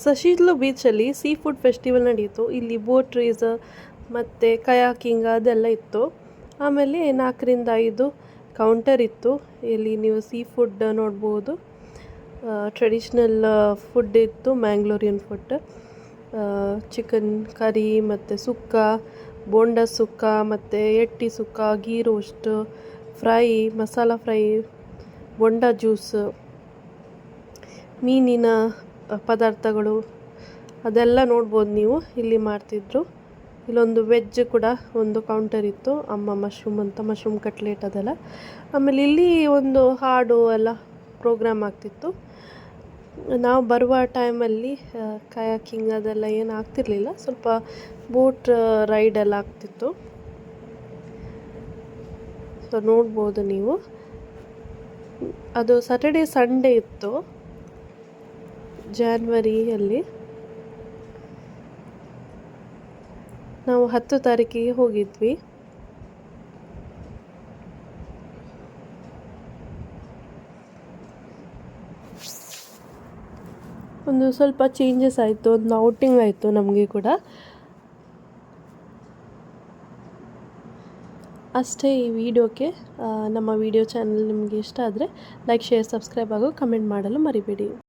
ಸಶೀಲು ಬೀಚಲ್ಲಿ sea food festival ನಡೆಯಿತು. ಇಲ್ಲಿ ಬೋಟ್ ರೇಸ್ ಮತ್ತು ಕಯಾಕಿಂಗ್ ಅದೆಲ್ಲ ಇತ್ತು. ಆಮೇಲೆ 4ರಿಂದ 5 ಕೌಂಟರ್ ಇತ್ತು. ಇಲ್ಲಿ ನೀವು ಸೀ ಫುಡ್ ನೋಡ್ಬೋದು. ಟ್ರೆಡಿಷ್ನಲ್ ಫುಡ್ ಇತ್ತು, ಮ್ಯಾಂಗ್ಳೂರಿಯನ್ ಫುಡ್. ಚಿಕನ್ ಕರಿ ಮತ್ತು ಸುಕ್ಕ, ಬೋಂಡ ಸುಕ್ಕ ಮತ್ತು ಎಟ್ಟಿ ಸುಕ್ಕ, ghee roast, fry, masala fry, ಬೋಂಡ ಜ್ಯೂಸ್, ಮೀನಿನ ಪದಾರ್ಥಗಳು ಅದೆಲ್ಲ ನೋಡ್ಬೋದು ನೀವು. ಇಲ್ಲಿ ಮಾಡ್ತಿದ್ರು. ಇಲ್ಲೊಂದು ವೆಜ್ ಕೂಡ ಒಂದು ಕೌಂಟರ್ ಇತ್ತು. ಅಮ್ಮ ಮಶ್ರೂಮ್ ಅಂತ, ಮಶ್ರೂಮ್ ಕಟ್ಲೆಟ್ ಅದೆಲ್ಲ. ಆಮೇಲೆ ಇಲ್ಲಿ ಒಂದು ಹಾಡು ಎಲ್ಲ ಪ್ರೋಗ್ರಾಮ್ ಆಗ್ತಿತ್ತು. ನಾವು ಬರುವ ಟೈಮಲ್ಲಿ ಕಯಾಕಿಂಗ್ ಅದೆಲ್ಲ ಏನು ಆಗ್ತಿರಲಿಲ್ಲ. ಸ್ವಲ್ಪ ಬೋಟ್ ರೈಡ್ ಎಲ್ಲ ಆಗ್ತಿತ್ತು. ಸೊ ನೋಡ್ಬೋದು ನೀವು. ಅದು ಸ್ಯಾಟರ್ಡೇ ಸಂಡೇ ಇತ್ತು, ಜಾನ್ವರಿಯಲ್ಲಿ. ನಾವು 10 ತಾರೀಕಿಗೆ ಹೋಗಿದ್ವಿ. ಒಂದು ಸ್ವಲ್ಪ ಚೇಂಜಸ್ ಆಯಿತು, ಒಂದು ಔಟಿಂಗ್ ಆಯಿತು ನಮಗೆ ಕೂಡ. ಅಷ್ಟೇ ಈ ವಿಡಿಯೋಕ್ಕೆ. ನಮ್ಮ ವಿಡಿಯೋ ಚಾನಲ್ ನಿಮಗೆ ಇಷ್ಟ ಆದರೆ ಲೈಕ್, ಶೇರ್, ಸಬ್ಸ್ಕ್ರೈಬ್ ಹಾಗೂ ಕಮೆಂಟ್ ಮಾಡಲು ಮರಿಬೇಡಿ.